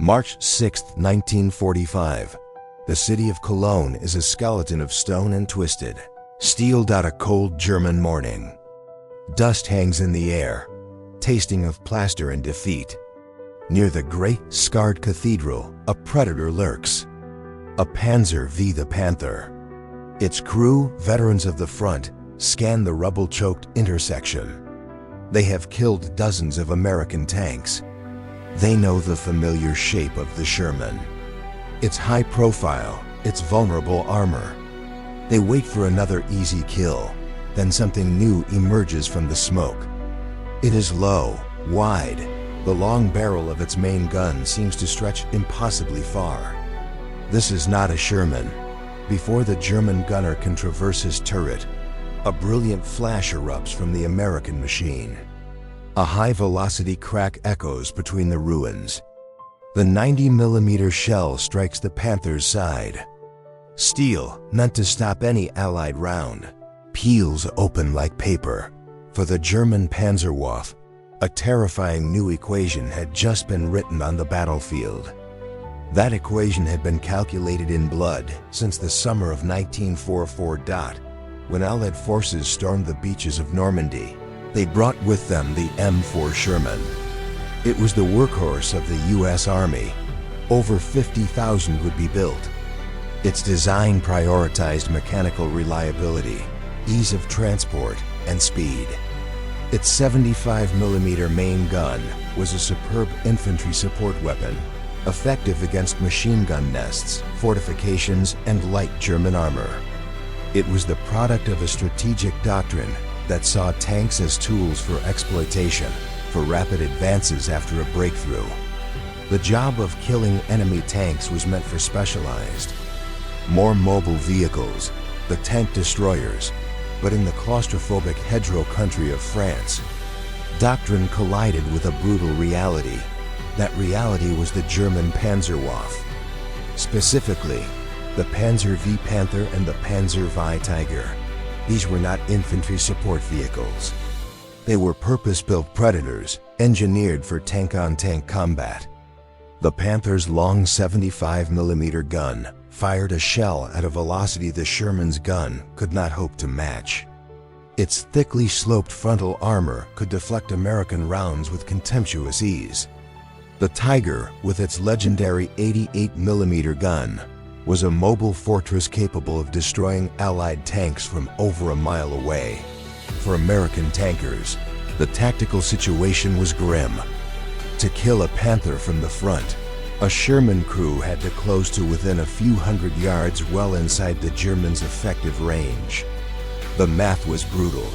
March 6, 1945. The city of Cologne is a skeleton of stone and twisted, steeled out a cold German morning. Dust hangs in the air, tasting of plaster and defeat. Near the great, scarred cathedral, a predator lurks. A Panzer V, the Panther. Its crew, veterans of the front, scan the rubble-choked intersection. They have killed dozens of American tanks. They know the familiar shape of the Sherman. Its high profile, its vulnerable armor. They wait for another easy kill. Then something new emerges from the smoke. It is low, wide. The long barrel of its main gun seems to stretch impossibly far. This is not a Sherman. Before the German gunner can traverse his turret, a brilliant flash erupts from the American machine. A high-velocity crack echoes between the ruins. The 90mm shell strikes the Panther's side. Steel, meant to stop any Allied round, peels open like paper. For the German Panzerwaffe, a terrifying new equation had just been written on the battlefield. That equation had been calculated in blood since the summer of 1944. When Allied forces stormed the beaches of Normandy, they brought with them the M4 Sherman. It was the workhorse of the U.S. Army. Over 50,000 would be built. Its design prioritized mechanical reliability, ease of transport, and speed. Its 75mm main gun was a superb infantry support weapon, effective against machine gun nests, fortifications, and light German armor. It was the product of a strategic doctrine that saw tanks as tools for exploitation, for rapid advances after a breakthrough. The job of killing enemy tanks was meant for specialized, more mobile vehicles, the tank destroyers. But in the claustrophobic hedgerow country of France, doctrine collided with a brutal reality. That reality was the German Panzerwaffe. Specifically, the Panzer V Panther and the Panzer V Tiger. These were not infantry support vehicles. They were purpose-built predators, engineered for tank-on-tank combat. The Panther's long 75mm gun fired a shell at a velocity the Sherman's gun could not hope to match. Its thickly sloped frontal armor could deflect American rounds with contemptuous ease. The Tiger, with its legendary 88mm gun, was a mobile fortress capable of destroying Allied tanks from over a mile away. For American tankers, the tactical situation was grim. To kill a Panther from the front, a Sherman crew had to close to within a few hundred yards well inside the Germans' effective range. The math was brutal.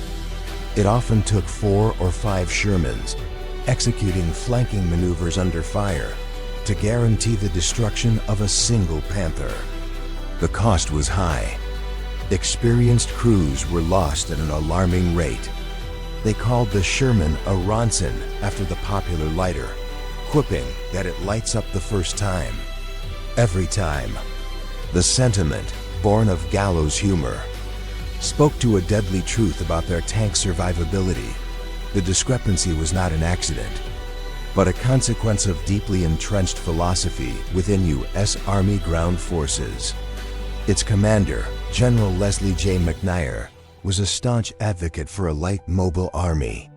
It often took 4 or 5 Shermans, executing flanking maneuvers under fire, to guarantee the destruction of a single Panther. The cost was high. Experienced crews were lost at an alarming rate. They called the Sherman a Ronson after the popular lighter, quipping that it lights up the first time. Every time. The sentiment, born of gallows humor, spoke to a deadly truth about their tank survivability. The discrepancy was not an accident, but a consequence of deeply entrenched philosophy within U.S. Army ground forces. Its commander, General Leslie J. McNair, was a staunch advocate for a light mobile army.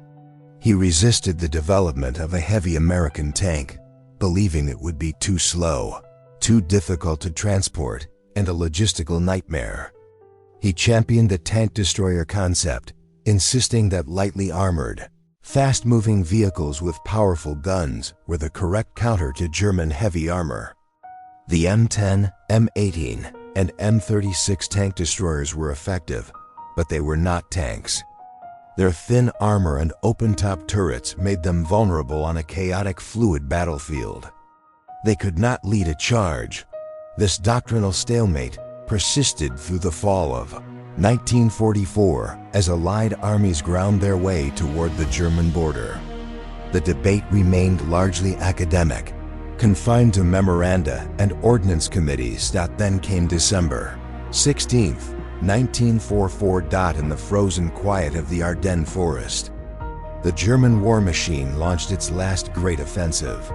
He resisted the development of a heavy American tank, believing it would be too slow, too difficult to transport, and a logistical nightmare. He championed the tank destroyer concept, insisting that lightly armored, fast-moving vehicles with powerful guns were the correct counter to German heavy armor. The M10, M18, and M26 tank destroyers were effective, but they were not tanks. Their thin armor and open-top turrets made them vulnerable on a chaotic, fluid battlefield. They could not lead a charge. This doctrinal stalemate persisted through the fall of 1944 as Allied armies ground their way toward the German border. The debate remained largely academic, confined to memoranda and ordnance committees. Then came December 16, 1944. In the frozen quiet of the Ardennes forest, the German war machine launched its last great offensive.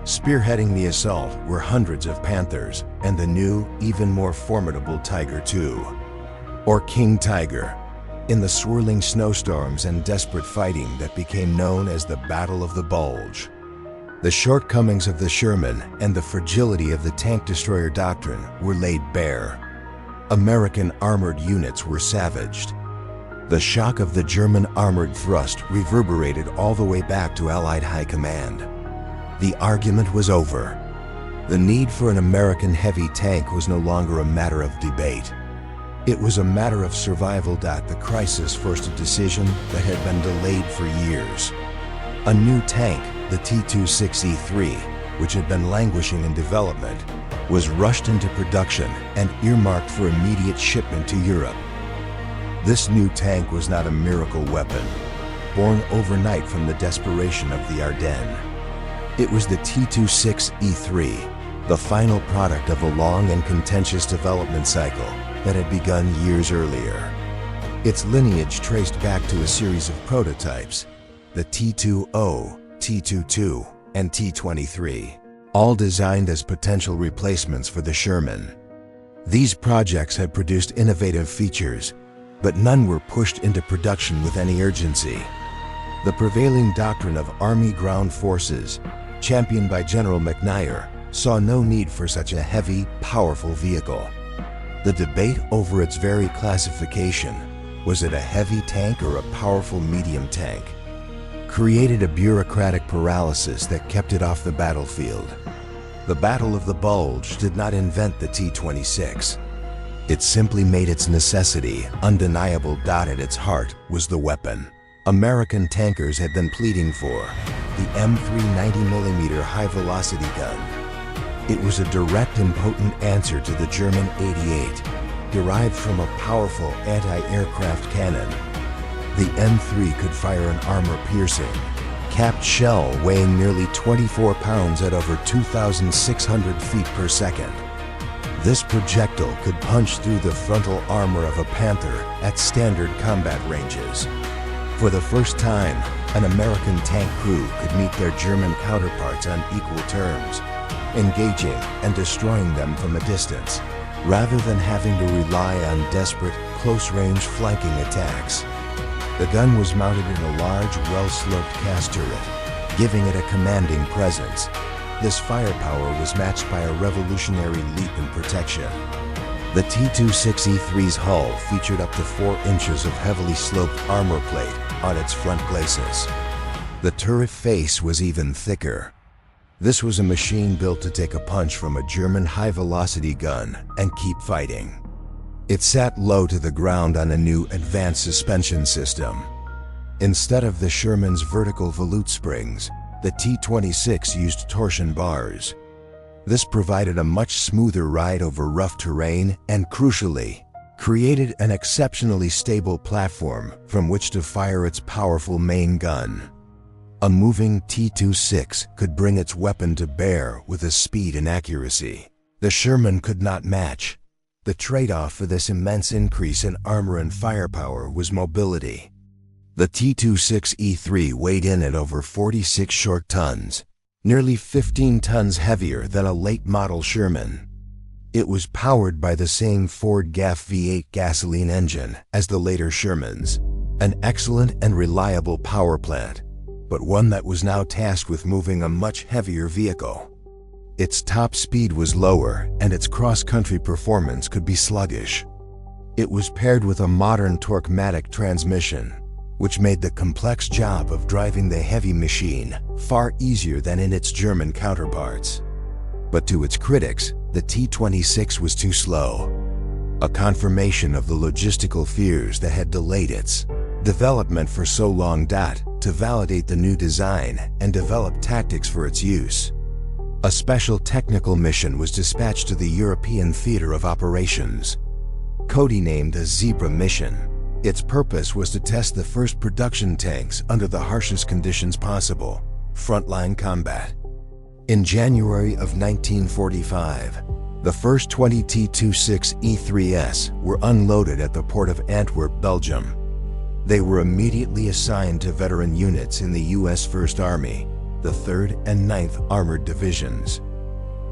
Spearheading the assault were hundreds of Panthers and the new, even more formidable Tiger II, or King Tiger, in the swirling snowstorms and desperate fighting that became known as the Battle of the Bulge. The shortcomings of the Sherman and the fragility of the tank destroyer doctrine were laid bare. American armored units were savaged. The shock of the German armored thrust reverberated all the way back to Allied High Command. The argument was over. The need for an American heavy tank was no longer a matter of debate. It was a matter of survival. The crisis forced a decision that had been delayed for years. A new tank, the T-26E3, which had been languishing in development, was rushed into production and earmarked for immediate shipment to Europe. This new tank was not a miracle weapon, born overnight from the desperation of the Ardennes. It was the T-26E3, the final product of a long and contentious development cycle that had begun years earlier. Its lineage traced back to a series of prototypes, the T-20, T-22, and T-23, all designed as potential replacements for the Sherman. These projects had produced innovative features, but none were pushed into production with any urgency. The prevailing doctrine of Army ground forces, championed by General McNair, saw no need for such a heavy, powerful vehicle. The debate over its very classification, was it a heavy tank or a powerful medium tank, created a bureaucratic paralysis that kept it off the battlefield. The Battle of the Bulge did not invent the T-26. It simply made its necessity undeniable. At its heart was the weapon American tankers had been pleading for, the M3 90mm high-velocity gun. It was a direct and potent answer to the German 88, derived from a powerful anti-aircraft cannon. The M3 could fire an armor-piercing, capped shell weighing nearly 24 pounds at over 2,600 feet per second. This projectile could punch through the frontal armor of a Panther at standard combat ranges. For the first time, an American tank crew could meet their German counterparts on equal terms, engaging and destroying them from a distance, rather than having to rely on desperate, close-range flanking attacks. The gun was mounted in a large, well-sloped cast turret, giving it a commanding presence. This firepower was matched by a revolutionary leap in protection. The T-26E3's hull featured up to 4 inches of heavily sloped armor plate on its front glacis. The turret face was even thicker. This was a machine built to take a punch from a German high-velocity gun and keep fighting. It sat low to the ground on a new advanced suspension system. Instead of the Sherman's vertical volute springs, the T-26 used torsion bars. This provided a much smoother ride over rough terrain and, crucially, created an exceptionally stable platform from which to fire its powerful main gun. A moving T-26 could bring its weapon to bear with a speed and accuracy the Sherman could not match. The trade-off for this immense increase in armor and firepower was mobility. The T-26E3 weighed in at over 46 short tons, nearly 15 tons heavier than a late-model Sherman. It was powered by the same Ford GAF V8 gasoline engine as the later Shermans, an excellent and reliable power plant, but one that was now tasked with moving a much heavier vehicle. Its top speed was lower and its cross-country performance could be sluggish. It was paired with a modern Torque-matic transmission, which made the complex job of driving the heavy machine far easier than in its German counterparts. But to its critics, the T-26 was too slow, a confirmation of the logistical fears that had delayed its development for so long. To validate the new design and develop tactics for its use, a special technical mission was dispatched to the European Theater of Operations. Codenamed the Zebra Mission, its purpose was to test the first production tanks under the harshest conditions possible, frontline combat. In January of 1945, the first 20 T-26E3s were unloaded at the port of Antwerp, Belgium. They were immediately assigned to veteran units in the U.S. First Army, the 3rd and 9th Armored Divisions.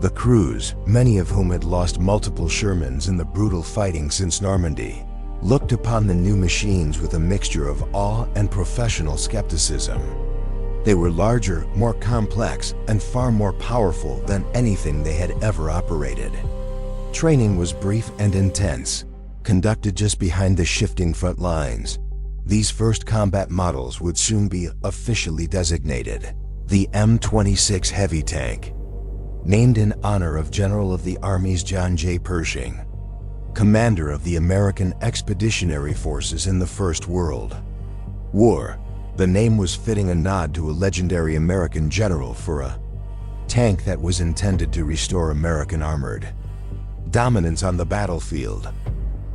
The crews, many of whom had lost multiple Shermans in the brutal fighting since Normandy, looked upon the new machines with a mixture of awe and professional skepticism. They were larger, more complex, and far more powerful than anything they had ever operated. Training was brief and intense, conducted just behind the shifting front lines. These first combat models would soon be officially designated the M26 heavy tank, named in honor of General of the Army's John J. Pershing, commander of the American Expeditionary Forces in the First World War. The name was fitting, a nod to a legendary American general for a tank that was intended to restore American armored dominance on the battlefield.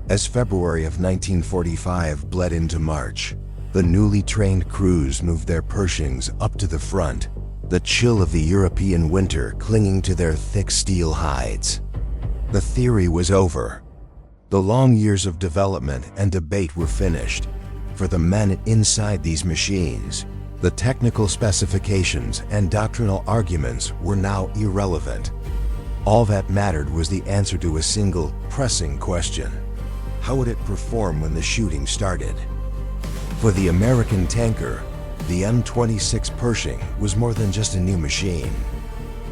As February of 1945 bled into March, the newly trained crews moved their Pershings up to the front, the chill of the European winter clinging to their thick steel hides. The theory was over. The long years of development and debate were finished. For the men inside these machines, the technical specifications and doctrinal arguments were now irrelevant. All that mattered was the answer to a single, pressing question: how would it perform when the shooting started? For the American tanker, the M26 Pershing was more than just a new machine.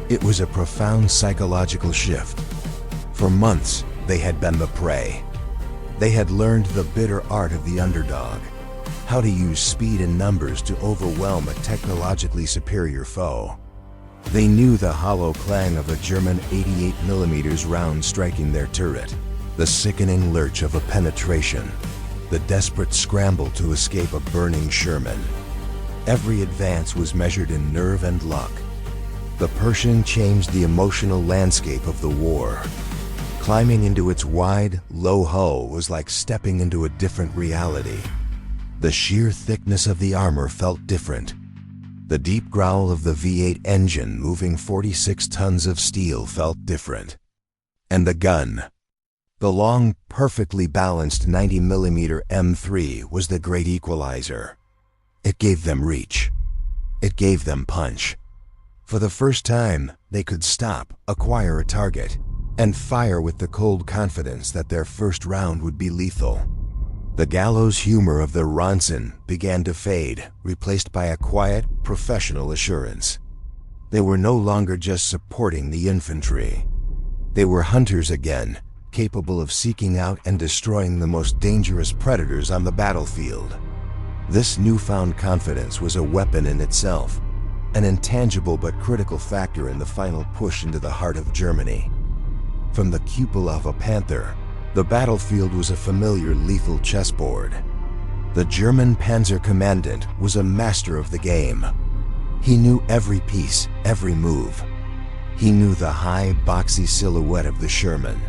It was a profound psychological shift. For months, they had been the prey. They had learned the bitter art of the underdog, how to use speed and numbers to overwhelm a technologically superior foe. They knew the hollow clang of a German 88mm round striking their turret, the sickening lurch of a penetration, the desperate scramble to escape a burning Sherman. Every advance was measured in nerve and luck. The Pershing changed the emotional landscape of the war. Climbing into its wide, low hull was like stepping into a different reality. The sheer thickness of the armor felt different. The deep growl of the V8 engine moving 46 tons of steel felt different. And the gun. The long, perfectly balanced 90mm M3 was the great equalizer. It gave them reach. It gave them punch. For the first time, they could stop, acquire a target, and fire with the cold confidence that their first round would be lethal. The gallows humor of the Ronson began to fade, replaced by a quiet, professional assurance. They were no longer just supporting the infantry. They were hunters again, capable of seeking out and destroying the most dangerous predators on the battlefield. This newfound confidence was a weapon in itself, an intangible but critical factor in the final push into the heart of Germany. From the cupola of a Panther, the battlefield was a familiar lethal chessboard. The German Panzer commandant was a master of the game. He knew every piece, every move. He knew the high, boxy silhouette of the Sherman,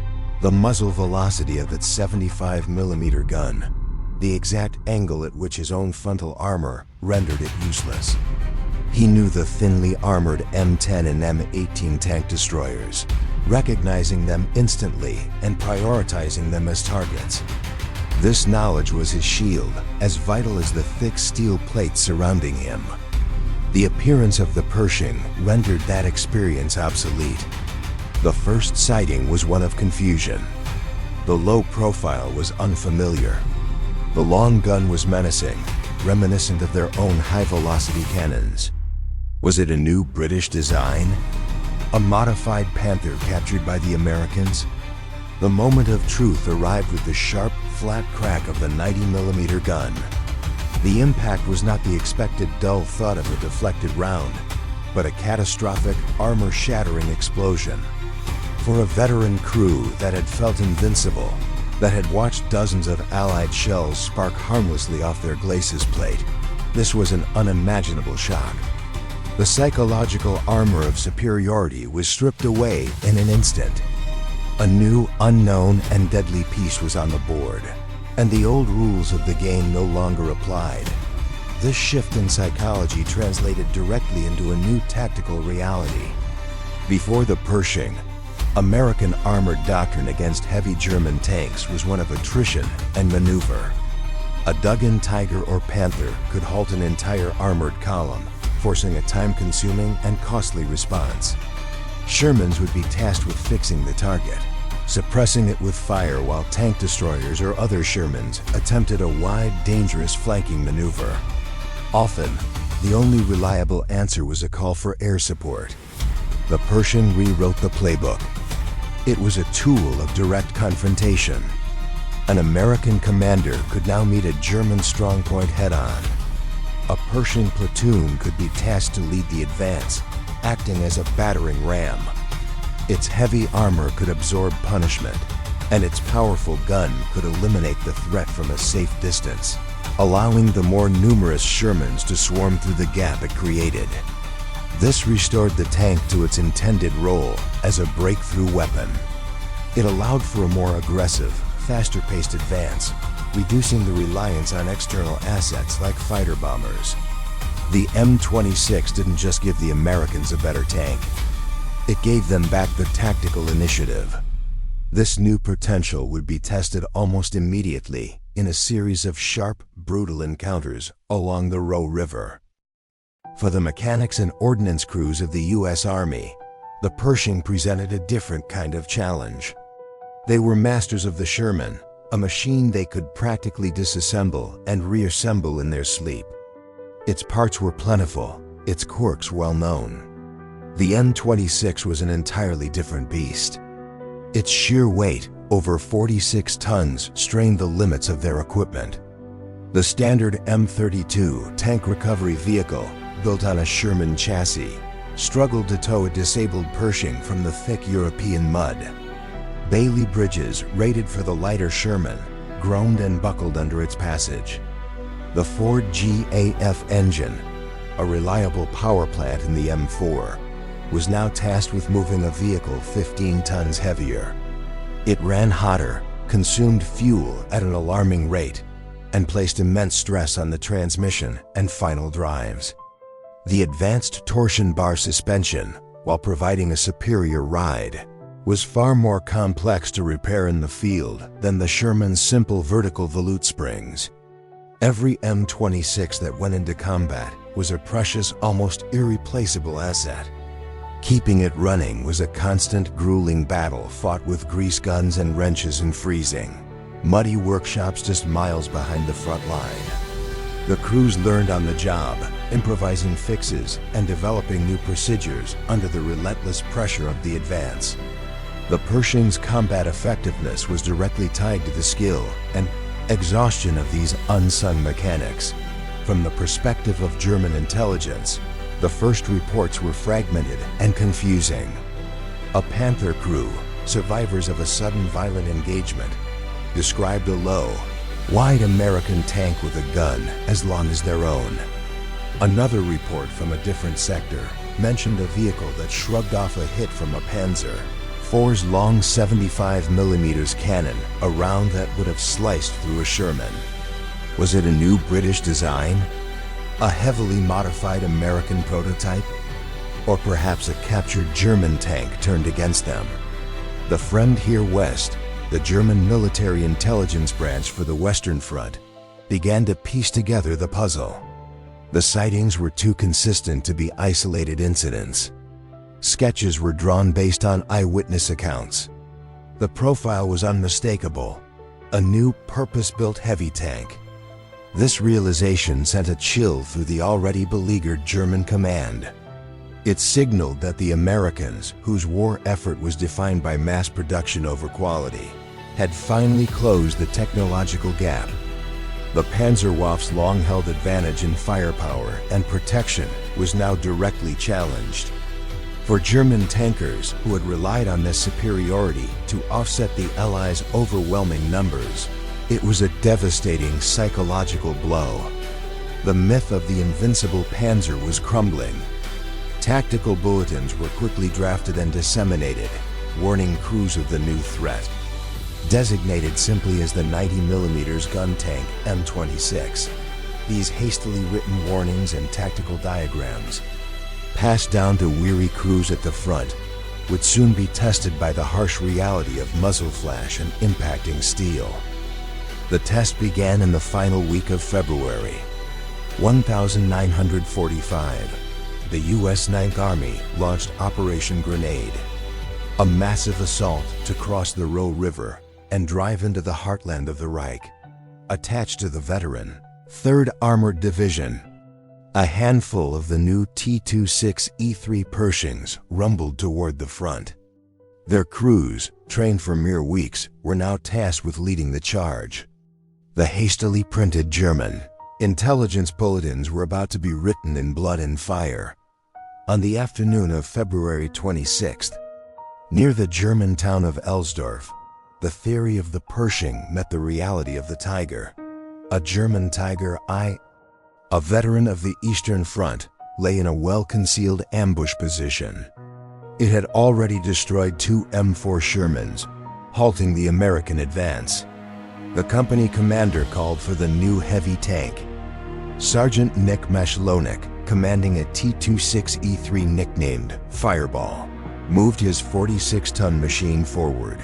the muzzle velocity of its 75mm gun, the exact angle at which his own frontal armor rendered it useless. He knew the thinly armored M10 and M18 tank destroyers, recognizing them instantly and prioritizing them as targets. This knowledge was his shield, as vital as the thick steel plates surrounding him. The appearance of the Pershing rendered that experience obsolete. The first sighting was one of confusion. The low profile was unfamiliar. The long gun was menacing, reminiscent of their own high-velocity cannons. Was it a new British design? A modified Panther captured by the Americans? The moment of truth arrived with the sharp, flat crack of the 90mm gun. The impact was not the expected dull thud of a deflected round, but a catastrophic, armor-shattering explosion. For a veteran crew that had felt invincible, that had watched dozens of Allied shells spark harmlessly off their glacis plate, this was an unimaginable shock. The psychological armor of superiority was stripped away in an instant. A new, unknown, and deadly piece was on the board, and the old rules of the game no longer applied. This shift in psychology translated directly into a new tactical reality. Before the Pershing, American armored doctrine against heavy German tanks was one of attrition and maneuver. A dug-in Tiger or Panther could halt an entire armored column, forcing a time-consuming and costly response. Shermans would be tasked with fixing the target, suppressing it with fire while tank destroyers or other Shermans attempted a wide, dangerous flanking maneuver. Often, the only reliable answer was a call for air support. The Pershing rewrote the playbook. It was a tool of direct confrontation. An American commander could now meet a German strongpoint head-on. A Pershing platoon could be tasked to lead the advance, acting as a battering ram. Its heavy armor could absorb punishment, and its powerful gun could eliminate the threat from a safe distance, allowing the more numerous Shermans to swarm through the gap it created. This restored the tank to its intended role as a breakthrough weapon. It allowed for a more aggressive, faster-paced advance, reducing the reliance on external assets like fighter bombers. The M26 didn't just give the Americans a better tank. It gave them back the tactical initiative. This new potential would be tested almost immediately in a series of sharp, brutal encounters along the Roe River. For the mechanics and ordnance crews of the U.S. Army, the Pershing presented a different kind of challenge. They were masters of the Sherman, a machine they could practically disassemble and reassemble in their sleep. Its parts were plentiful, its quirks well known. The M26 was an entirely different beast. Its sheer weight, over 46 tons, strained the limits of their equipment. The standard M32 tank recovery vehicle, built on a Sherman chassis, struggled to tow a disabled Pershing from the thick European mud. Bailey bridges, rated for the lighter Sherman, groaned and buckled under its passage. The Ford GAF engine, a reliable power plant in the M4, was now tasked with moving a vehicle 15 tons heavier. It ran hotter, consumed fuel at an alarming rate, and placed immense stress on the transmission and final drives. The advanced torsion bar suspension, while providing a superior ride, was far more complex to repair in the field than the Sherman's simple vertical volute springs. Every M26 that went into combat was a precious, almost irreplaceable asset. Keeping it running was a constant, grueling battle fought with grease guns and wrenches and freezing. Muddy workshops just miles behind the front line. The crews learned on the job, improvising fixes and developing new procedures under the relentless pressure of the advance. The Pershing's combat effectiveness was directly tied to the skill and exhaustion of these unsung mechanics. From the perspective of German intelligence, the first reports were fragmented and confusing. A Panther crew, survivors of a sudden violent engagement, described a low, wide American tank with a gun as long as their own. Another report from a different sector mentioned a vehicle that shrugged off a hit from a Panzer IV's long 75mm cannon, a round that would have sliced through a Sherman. Was it a new British design? A heavily modified American prototype? Or perhaps a captured German tank turned against them? The Fremdheer West, the German military intelligence branch for the Western Front, began to piece together the puzzle. The sightings were too consistent to be isolated incidents. Sketches were drawn based on eyewitness accounts. The profile was unmistakable: a new purpose-built heavy tank. This realization sent a chill through the already beleaguered German command. It signaled that the Americans, whose war effort was defined by mass production over quality, had finally closed the technological gap. The Panzerwaffe's long-held advantage in firepower and protection was now directly challenged. For German tankers, who had relied on this superiority to offset the Allies' overwhelming numbers, it was a devastating psychological blow. The myth of the invincible Panzer was crumbling. Tactical bulletins were quickly drafted and disseminated, warning crews of the new threat. Designated simply as the 90mm gun tank M26, these hastily written warnings and tactical diagrams, passed down to weary crews at the front, would soon be tested by the harsh reality of muzzle flash and impacting steel. The test began in the final week of February. 1945, the U.S. Ninth Army launched Operation Grenade, a massive assault to cross the Roe River and drive into the heartland of the Reich. Attached to the veteran 3rd Armored Division, a handful of the new T-26E3 Pershings rumbled toward the front. Their crews, trained for mere weeks, were now tasked with leading the charge. The hastily printed German intelligence bulletins were about to be written in blood and fire. On the afternoon of February 26th, near the German town of Elsdorf, the theory of the Pershing met the reality of the Tiger. A German Tiger I, a veteran of the Eastern Front, lay in a well-concealed ambush position. It had already destroyed 2 M4 Shermans, halting the American advance. The company commander called for the new heavy tank. Sergeant Nick Mashlonik, commanding a T-26E3 nicknamed Fireball, moved his 46-ton machine forward.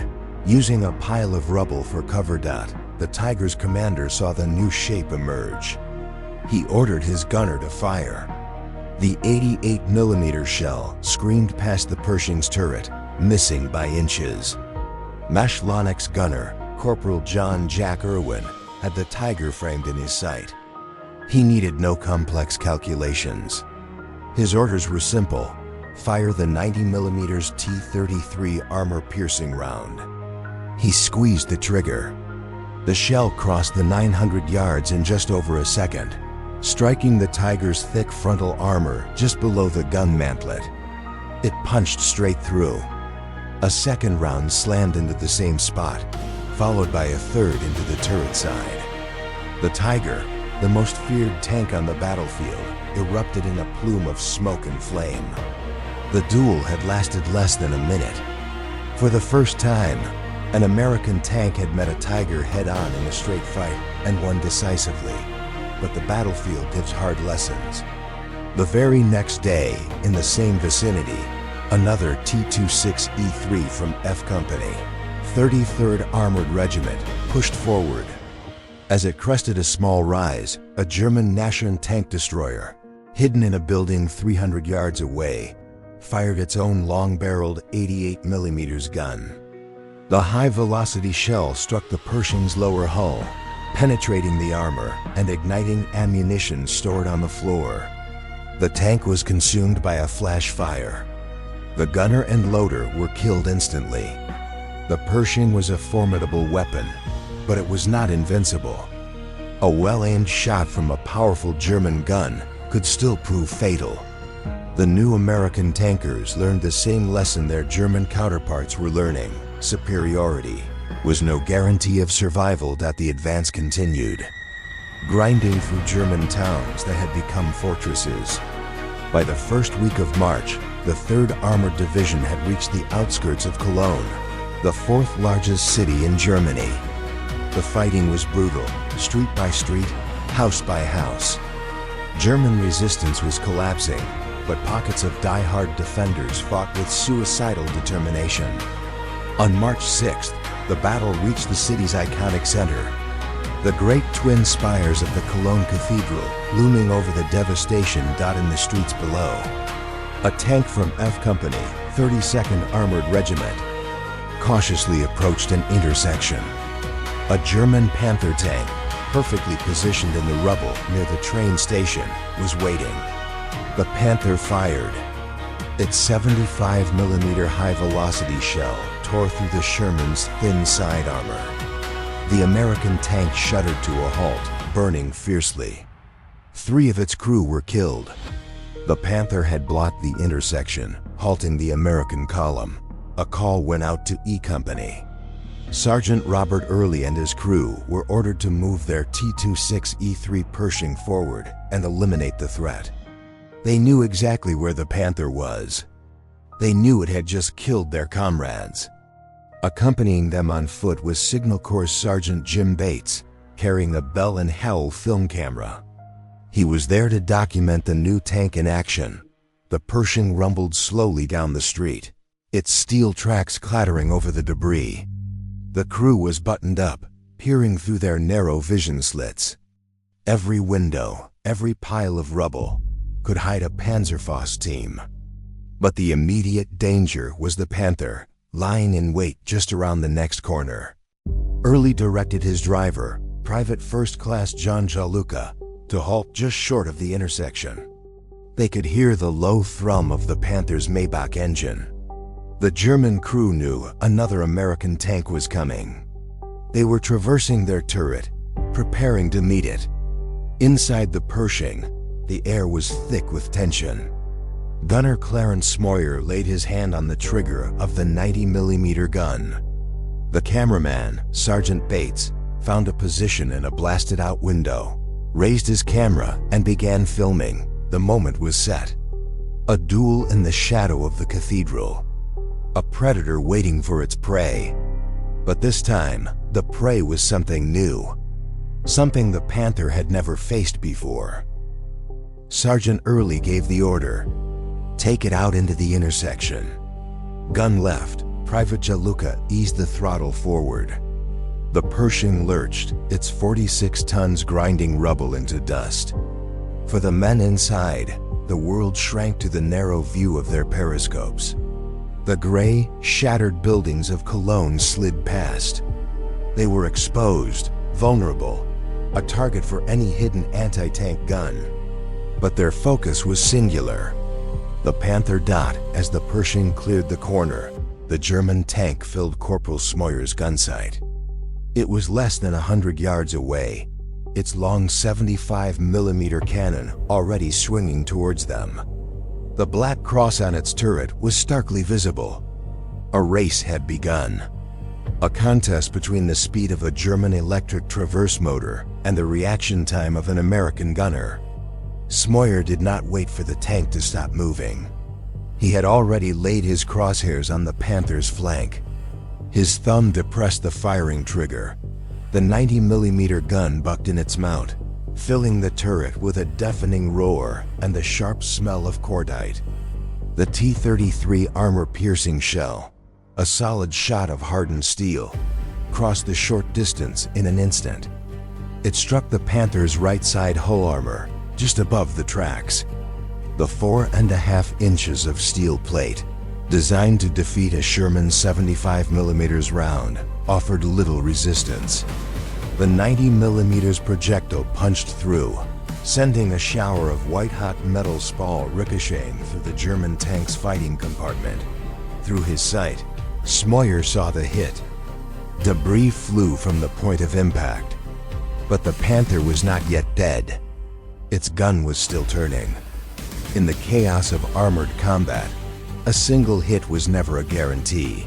Using a pile of rubble for cover. The Tiger's commander saw the new shape emerge. He ordered his gunner to fire. The 88mm shell screamed past the Pershing's turret, missing by inches. Mashlonik's gunner, Corporal John Jack Irwin, had the Tiger framed in his sight. He needed no complex calculations. His orders were simple: fire the 90mm T-33 armor-piercing round. He squeezed the trigger. The shell crossed the 900 yards in just over a second, striking the Tiger's thick frontal armor just below the gun mantlet. It punched straight through. A second round slammed into the same spot, followed by a third into the turret side. The Tiger, the most feared tank on the battlefield, erupted in a plume of smoke and flame. The duel had lasted less than a minute. For the first time, an American tank had met a Tiger head-on in a straight fight and won decisively. But the battlefield gives hard lessons. The very next day, in the same vicinity, another T-26E3 from F Company, 33rd Armored Regiment, pushed forward. As it crested a small rise, a German Naschen tank destroyer, hidden in a building 300 yards away, fired its own long-barreled 88mm gun. The high-velocity shell struck the Pershing's lower hull, penetrating the armor and igniting ammunition stored on the floor. The tank was consumed by a flash fire. The gunner and loader were killed instantly. The Pershing was a formidable weapon, but it was not invincible. A well-aimed shot from a powerful German gun could still prove fatal. The new American tankers learned the same lesson their German counterparts were learning: superiority was no guarantee of survival. The advance continued, grinding through German towns that had become fortresses. By the first week of March, the 3rd Armored Division had reached the outskirts of Cologne, the 4th largest city in Germany. The fighting was brutal, street by street, house by house. German resistance was collapsing, but pockets of die-hard defenders fought with suicidal determination. On March 6th, the battle reached the city's iconic center. The great twin spires of the Cologne Cathedral looming over the devastation in the streets below. A tank from F Company, 32nd Armored Regiment, cautiously approached an intersection. A German Panther tank, perfectly positioned in the rubble near the train station, was waiting. The Panther fired. Its 75mm high-velocity shell tore through the Sherman's thin side armor. The American tank shuddered to a halt, burning fiercely. 3 of its crew were killed. The Panther had blocked the intersection, halting the American column. A call went out to E Company. Sergeant Robert Early and his crew were ordered to move their T-26E3 Pershing forward and eliminate the threat. They knew exactly where the Panther was. They knew it had just killed their comrades. Accompanying them on foot was Signal Corps Sergeant Jim Bates, carrying a Bell and Howell film camera. He was there to document the new tank in action. The Pershing rumbled slowly down the street, its steel tracks clattering over the debris. The crew was buttoned up, peering through their narrow vision slits. Every window, every pile of rubble, could hide a Panzerfaust team. But the immediate danger was the Panther, lying in wait just around the next corner. Early directed his driver, Private First Class John Jaluka, to halt just short of the intersection. They could hear the low thrum of the Panther's Maybach engine. The German crew knew another American tank was coming. They were traversing their turret, preparing to meet it. Inside the Pershing, the air was thick with tension. Gunner Clarence Smoyer laid his hand on the trigger of the 90mm gun. The cameraman, Sergeant Bates, found a position in a blasted-out window, raised his camera, and began filming. The moment was set. A duel in the shadow of the cathedral. A predator waiting for its prey. But this time, the prey was something new. Something the Panther had never faced before. Sergeant Early gave the order. Take it out into the intersection. Gun left, Private Jaluka eased the throttle forward. The Pershing lurched, its 46 tons grinding rubble into dust. For the men inside, the world shrank to the narrow view of their periscopes. The gray, shattered buildings of Cologne slid past. They were exposed, vulnerable, a target for any hidden anti-tank gun. But their focus was singular. The Panther dot as the Pershing cleared the corner. The German tank filled Corporal Smoyer's gun sight. It was less than 100 yards away, its long 75mm cannon already swinging towards them. The black cross on its turret was starkly visible. A race had begun. A contest between the speed of a German electric traverse motor and the reaction time of an American gunner. Smoyer did not wait for the tank to stop moving. He had already laid his crosshairs on the Panther's flank. His thumb depressed the firing trigger. The 90mm gun bucked in its mount, filling the turret with a deafening roar and the sharp smell of cordite. The T-33 armor-piercing shell, a solid shot of hardened steel, crossed the short distance in an instant. It struck the Panther's right side hull armor, just above the tracks. The 4.5 inches of steel plate, designed to defeat a Sherman 75mm round, offered little resistance. The 90mm projectile punched through, sending a shower of white-hot metal spall ricocheting through the German tank's fighting compartment. Through his sight, Smoyer saw the hit. Debris flew from the point of impact. But the Panther was not yet dead. Its gun was still turning. In the chaos of armored combat, a single hit was never a guarantee.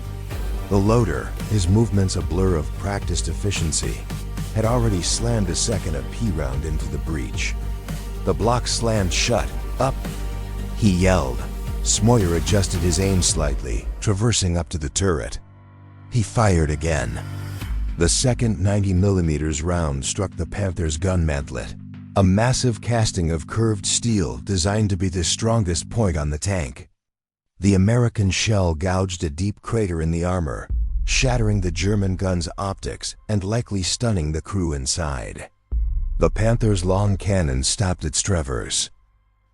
The loader, his movements a blur of practiced efficiency, had already slammed a second AP round into the breech. The block slammed shut. Up! He yelled. Smoyer adjusted his aim slightly, traversing up to the turret. He fired again. The second 90mm round struck the Panther's gun mantlet, a massive casting of curved steel designed to be the strongest point on the tank. The American shell gouged a deep crater in the armor, shattering the German gun's optics and likely stunning the crew inside. The Panther's long cannon stopped its traverse.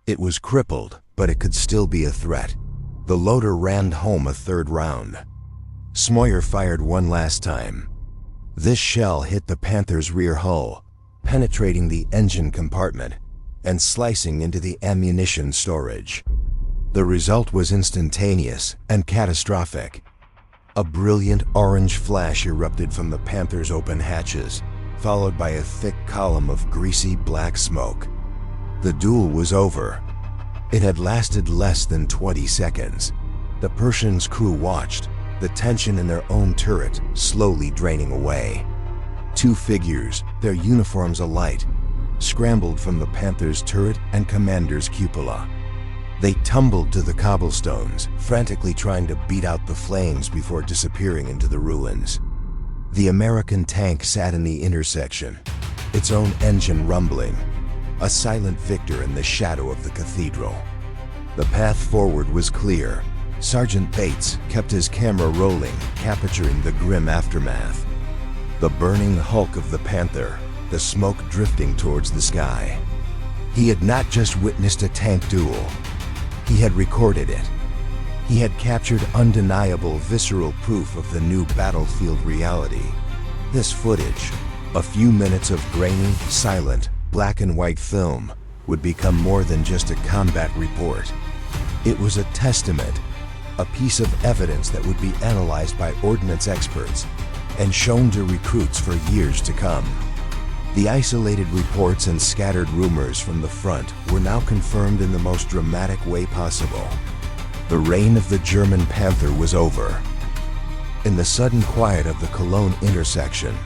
It was crippled, but it could still be a threat. The loader rammed home a third round. Smoyer fired one last time. This shell hit the Panther's rear hull, penetrating the engine compartment and slicing into the ammunition storage. The result was instantaneous and catastrophic. A brilliant orange flash erupted from the Panther's open hatches, followed by a thick column of greasy black smoke. The duel was over. It had lasted less than 20 seconds. The Pershing's crew watched, the tension in their own turret slowly draining away. Two figures, their uniforms alight, scrambled from the Panther's turret and commander's cupola. They tumbled to the cobblestones, frantically trying to beat out the flames before disappearing into the ruins. The American tank sat in the intersection, its own engine rumbling, a silent victor in the shadow of the cathedral. The path forward was clear. Sergeant Bates kept his camera rolling, capturing the grim aftermath. The burning hulk of the Panther, the smoke drifting towards the sky. He had not just witnessed a tank duel, he had recorded it. He had captured undeniable visceral proof of the new battlefield reality. This footage, a few minutes of grainy, silent, black and white film, would become more than just a combat report. It was a testament, a piece of evidence that would be analyzed by ordnance experts and shown to recruits for years to come. The isolated reports and scattered rumors from the front were now confirmed in the most dramatic way possible. The reign of the German Panther was over. In the sudden quiet of the Cologne intersection,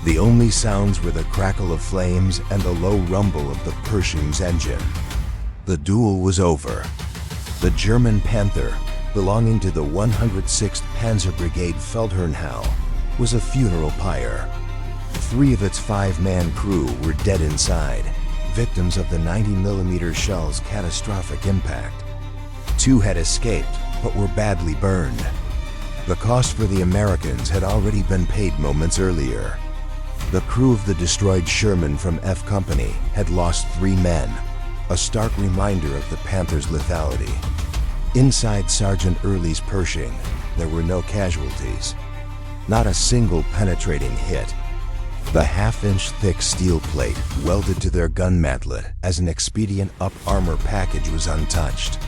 the only sounds were the crackle of flames and the low rumble of the Pershing's engine. The duel was over. The German Panther, belonging to the 106th Panzer Brigade Feldherrnhau, was a funeral pyre. 3 of its 5-man crew were dead inside, victims of the 90mm shell's catastrophic impact. 2 had escaped, but were badly burned. The cost for the Americans had already been paid moments earlier. The crew of the destroyed Sherman from F Company had lost 3 men, a stark reminder of the Panther's lethality. Inside Sergeant Early's Pershing, there were no casualties. Not a single penetrating hit. The half-inch thick steel plate welded to their gun mantlet as an expedient up-armor package was untouched.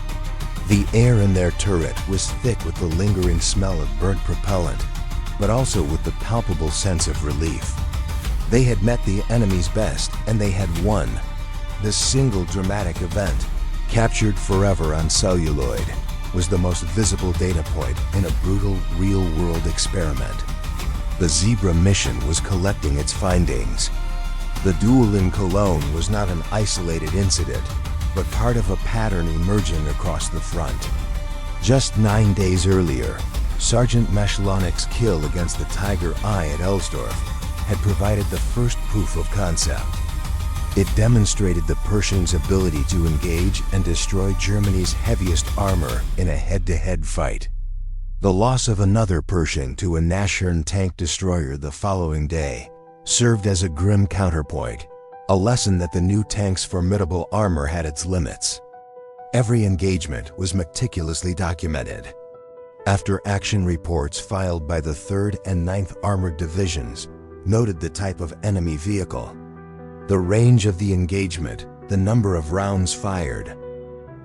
The air in their turret was thick with the lingering smell of burnt propellant, but also with the palpable sense of relief. They had met the enemy's best, and they had won. This single dramatic event, captured forever on celluloid, was the most visible data point in a brutal, real-world experiment. The Zebra mission was collecting its findings. The duel in Cologne was not an isolated incident, but part of a pattern emerging across the front. Just 9 days earlier, Sergeant Mashlonik's kill against the Tiger I at Elsdorf had provided the first proof of concept. It demonstrated the Pershing's ability to engage and destroy Germany's heaviest armor in a head-to-head fight. The loss of another Pershing to a Nashorn tank destroyer the following day served as a grim counterpoint, a lesson that the new tank's formidable armor had its limits. Every engagement was meticulously documented. After action reports filed by the 3rd and 9th Armored Divisions noted the type of enemy vehicle, the range of the engagement, the number of rounds fired,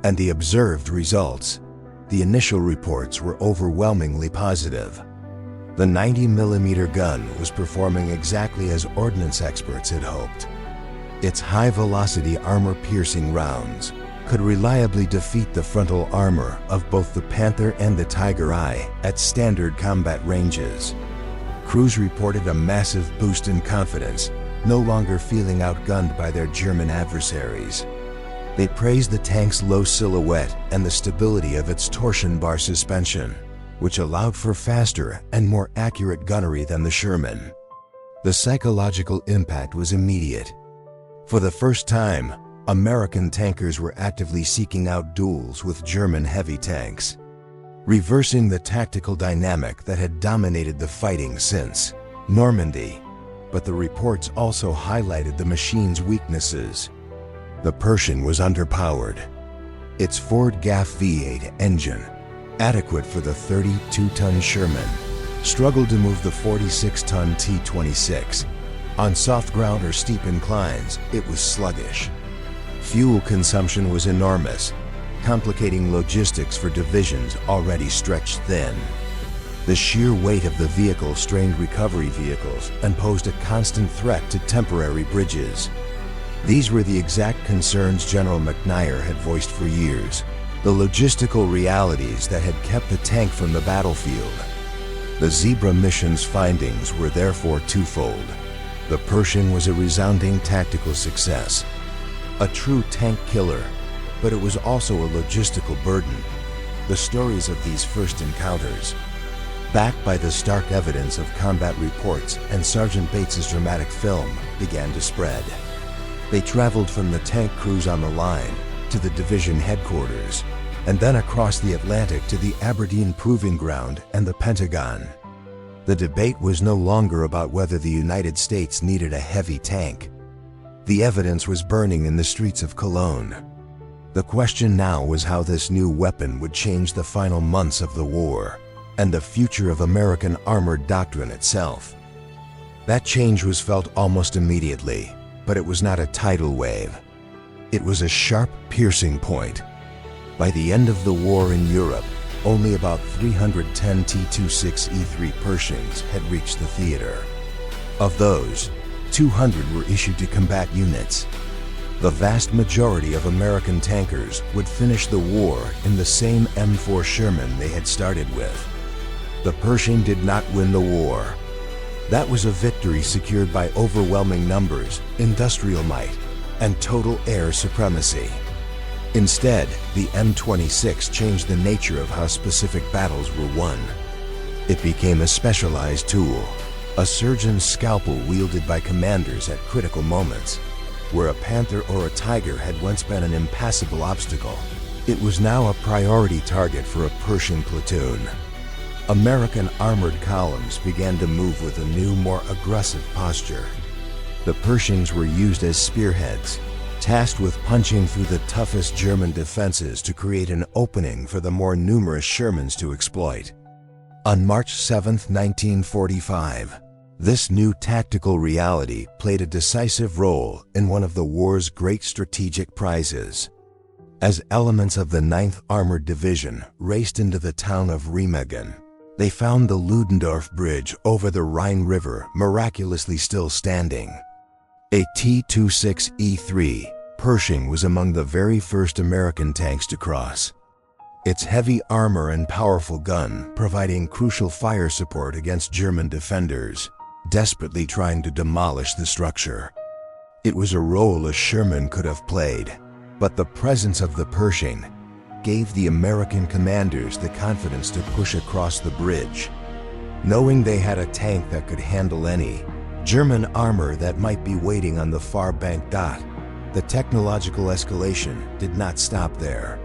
and the observed results, the initial reports were overwhelmingly positive. The 90mm gun was performing exactly as ordnance experts had hoped. Its high-velocity armor-piercing rounds could reliably defeat the frontal armor of both the Panther and the Tiger I at standard combat ranges. Crews reported a massive boost in confidence, no longer feeling outgunned by their German adversaries. They praised the tank's low silhouette and the stability of its torsion bar suspension, which allowed for faster and more accurate gunnery than the Sherman. The psychological impact was immediate. For the first time, American tankers were actively seeking out duels with German heavy tanks, reversing the tactical dynamic that had dominated the fighting since Normandy. But the reports also highlighted the machine's weaknesses. The Pershing was underpowered. Its Ford GAF V8 engine, adequate for the 32-ton Sherman, struggled to move the 46-ton T-26. On soft ground or steep inclines, it was sluggish. Fuel consumption was enormous, complicating logistics for divisions already stretched thin. The sheer weight of the vehicle strained recovery vehicles and posed a constant threat to temporary bridges. These were the exact concerns General McNair had voiced for years, the logistical realities that had kept the tank from the battlefield. The Zebra mission's findings were therefore twofold. The Pershing was a resounding tactical success, a true tank killer, but it was also a logistical burden. The stories of these first encounters, backed by the stark evidence of combat reports and Sergeant Bates's dramatic film, began to spread. They traveled from the tank crews on the line to the division headquarters, and then across the Atlantic to the Aberdeen Proving Ground and the Pentagon. The debate was no longer about whether the United States needed a heavy tank. The evidence was burning in the streets of Cologne. The question now was how this new weapon would change the final months of the war and the future of American armored doctrine itself. That change was felt almost immediately, but it was not a tidal wave. It was a sharp, piercing point. By the end of the war in Europe, only about 310 T-26E3 Pershings had reached the theater. Of those, 200 were issued to combat units. The vast majority of American tankers would finish the war in the same M4 Sherman they had started with. The Pershing did not win the war. That was a victory secured by overwhelming numbers, industrial might, and total air supremacy. Instead, the M26 changed the nature of how specific battles were won. It became a specialized tool, a surgeon's scalpel wielded by commanders at critical moments. Where a Panther or a Tiger had once been an impassable obstacle, it was now a priority target for a Pershing platoon. American armored columns began to move with a new, more aggressive posture. The Pershings were used as spearheads, tasked with punching through the toughest German defenses to create an opening for the more numerous Shermans to exploit. On March 7, 1945, this new tactical reality played a decisive role in one of the war's great strategic prizes. As elements of the 9th Armored Division raced into the town of Remagen, they found the Ludendorff Bridge over the Rhine River miraculously still standing. A T-26E3 Pershing was among the very first American tanks to cross. Its heavy armor and powerful gun providing crucial fire support against German defenders, desperately trying to demolish the structure. It was a role a Sherman could have played, but the presence of the Pershing gave the American commanders the confidence to push across the bridge. Knowing they had a tank that could handle any German armor that might be waiting on the far bank, the technological escalation did not stop there.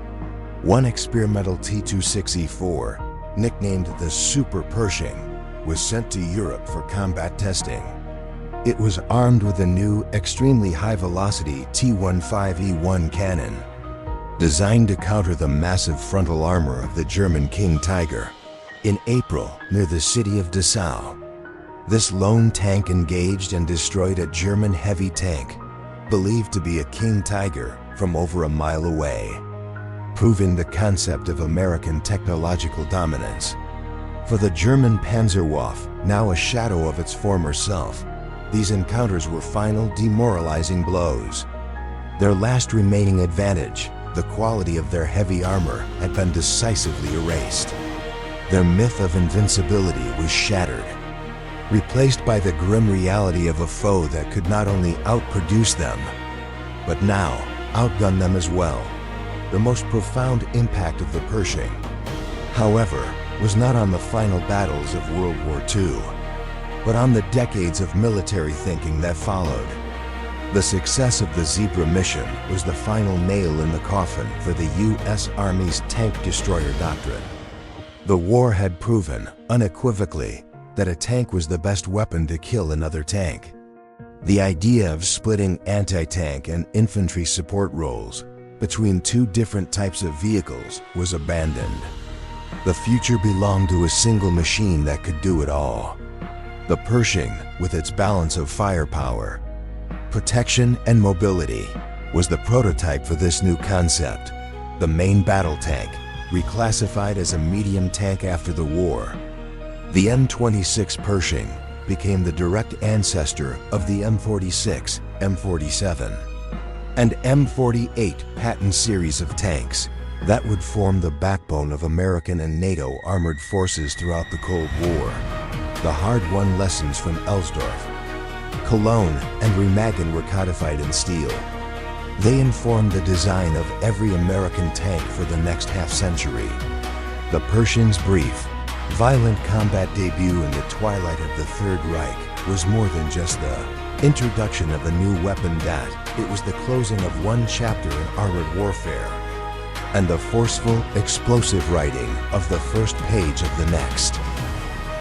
One experimental T-26E4, nicknamed the Super Pershing, was sent to Europe for combat testing. It was armed with a new, extremely high-velocity T-15E1 cannon, designed to counter the massive frontal armor of the German King Tiger. In April, near the city of Dessau, this lone tank engaged and destroyed a German heavy tank, believed to be a King Tiger, from over a mile away, proving the concept of American technological dominance. For the German Panzerwaffe, now a shadow of its former self, these encounters were final, demoralizing blows. Their last remaining advantage, the quality of their heavy armor, had been decisively erased. Their myth of invincibility was shattered, replaced by the grim reality of a foe that could not only outproduce them, but now outgun them as well. The most profound impact of the Pershing, however, was not on the final battles of World War II, but on the decades of military thinking that followed. The success of the Zebra mission was the final nail in the coffin for the U.S. Army's tank destroyer doctrine. The war had proven, unequivocally, that a tank was the best weapon to kill another tank. The idea of splitting anti-tank and infantry support roles between two different types of vehicles was abandoned. The future belonged to a single machine that could do it all. The Pershing, with its balance of firepower, protection, and mobility, was the prototype for this new concept. The main battle tank, reclassified as a medium tank after the war, the M26 Pershing became the direct ancestor of the M46, M47, and M48 Patton series of tanks that would form the backbone of American and NATO armored forces throughout the Cold War. The hard-won lessons from Elsdorf, Cologne, and Remagen were codified in steel. They informed the design of every American tank for the next half-century. The Pershing's brief, violent combat debut in the twilight of the Third Reich was more than just the introduction of a new weapon. It was the closing of one chapter in armored warfare and the forceful, explosive writing of the first page of the next.